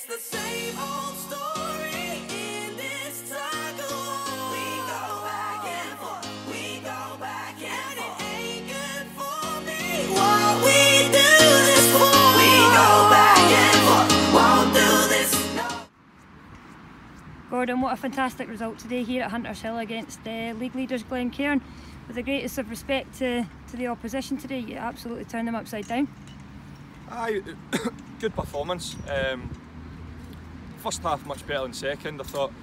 the same old story in this tug of war. We go back and forth, we go back and forth. It ain't good for me what we do this for. We go back and forth, won't do this, no. Gordon, what a fantastic result today here at Hunters Hill against league leaders Glencairn. With the greatest of respect to the opposition today, you absolutely turned them upside down. Aye, good performance. First half much better than second. I thought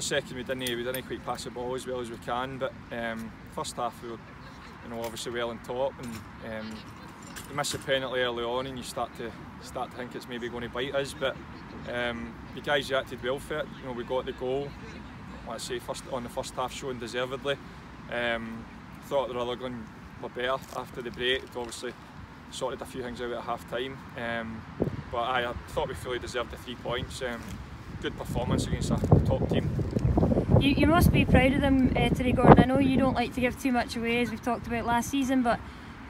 second we didn't quite pass the ball as well as we can, but first half we were, obviously well on top, and you miss a penalty early on and you start to think it's maybe going to bite us, but the guys reacted well for it. We got the goal, let's say, on the first half, shown deservedly. Thought the Rutherglen were better after the break. It obviously sorted a few things out at half time, but I thought we fully deserved the 3 points. Good performance against a top team. You must be proud of them today, Gordon. I know you don't like to give too much away, as we've talked about last season, but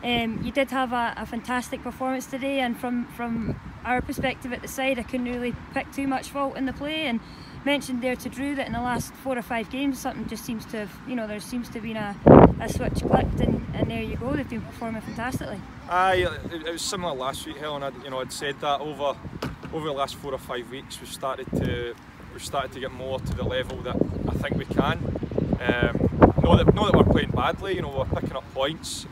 you did have a fantastic performance today, and from our perspective at the side, I couldn't really pick too much fault in the play. And mentioned there to Drew that in the last 4 or 5 games something just seems to have, there seems to have been a switch clicked, and there you go, they've been performing fantastically. Aye, it was similar last week, Helen. I'd said that over the last 4 or 5 weeks we've started to get more to the level that I think we can. Not that we're playing badly, we're picking up points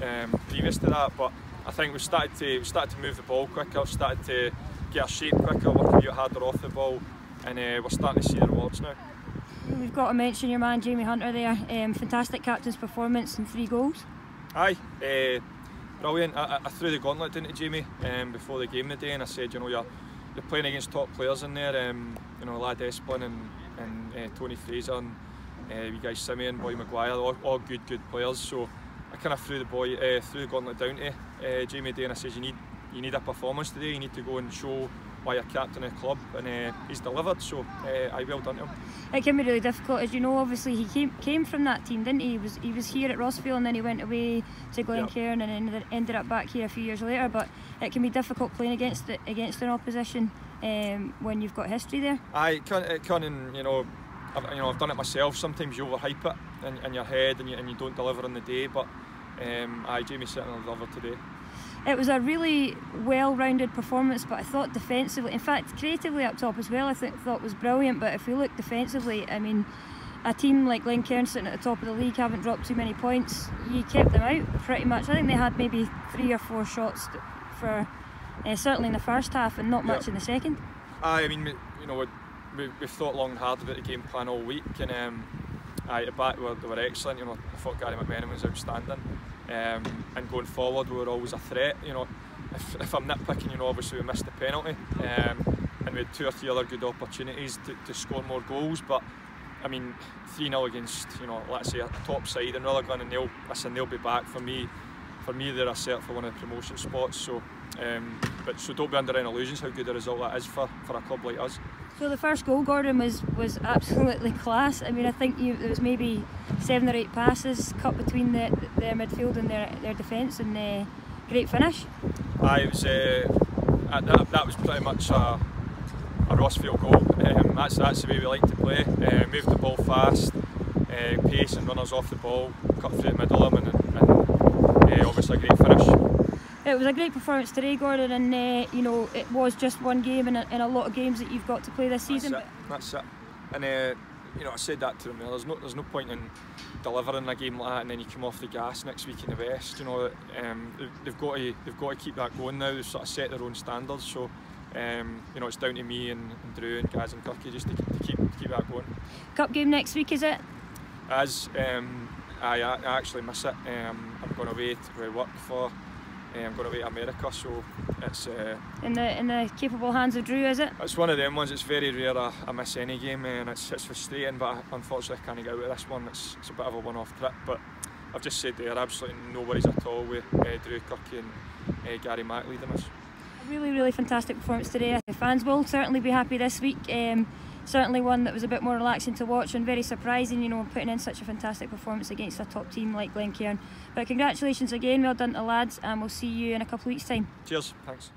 previous to that, but I think we started to move the ball quicker, started to get our shape quicker, working out harder off the ball, and we're starting to see the rewards now. We've got to mention your man Jamie Hunter there. Fantastic captain's performance and 3 goals. Aye, brilliant. I threw the gauntlet into Jamie before the game today, and I said, you're playing against top players in there. Lad Esplin and Tony Fraser and you guys Simeon, Boy Maguire, all good players. So I kind of threw the gauntlet down to Jamie today, and I said, you need a performance today. You need to go and show why you're captain of the club, and he's delivered. So I well done to him. It can be really difficult, as you know. Obviously, he came from that team, didn't he? He was here at Rossvale, and then he went away to Glencairn, and ended up back here a few years later. But it can be difficult playing against an opposition when you've got history there. Aye, it can, and I've done it myself. Sometimes you overhype it in your head, and you don't deliver on the day. But Jamie certainly delivered today. It was a really well-rounded performance, but I thought defensively, in fact creatively up top as well, I thought was brilliant. But if we look defensively, I mean, a team like Glencairn sitting at the top of the league haven't dropped too many points. You kept them out pretty much. I think they had maybe 3 or 4 shots for certainly in the first half, and not much in the second. I mean, we've thought long and hard about the game plan all week, and at the back they were excellent. I thought Gary McMenamin was outstanding. And going forward, we were always a threat. If I'm nitpicking, obviously we missed the penalty, and we had 2 or 3 other good opportunities to score more goals. But I mean, 3-0 against, let's say a top side in Rutherglen, and they'll be back. For me, they're a set for one of the promotion spots. So, so don't be under any illusions how good a result that is for a club like us. So the first goal, Gordon, was absolutely class. I mean, I think there was maybe 7 or 8 passes cut between their midfield and their defence, and great finish. Aye, it was that was pretty much a Rossvale goal. That's the way we like to play. Move the ball fast, pace and runners off the ball, cut through the middle of them, and obviously a great finish. It was a great performance today, Gordon, and it was just one game in a lot of games that you've got to play this season. That's it. And I said that to them. There's no point in delivering a game like that and then you come off the gas next week in the West. They've got to keep that going now. They've sort of set their own standards. So it's down to me and Drew and Gaz and Kirky just to keep that going. Cup game next week, is it? I actually miss it. I'm going away to work for. I'm going away to America, so it's in the capable hands of Drew, is it? It's one of them ones. It's very rare I miss any game, and it's frustrating. But unfortunately, I can't get out of this one. It's a bit of a one-off trip. But I've just said there, absolutely no worries at all with Drew Kirky and Gary Mack leading us. A really fantastic performance today. The fans will certainly be happy this week. Certainly one that was a bit more relaxing to watch and very surprising, putting in such a fantastic performance against a top team like Glencairn. But congratulations again, well done to lads, and we'll see you in a couple of weeks' time. Cheers, thanks.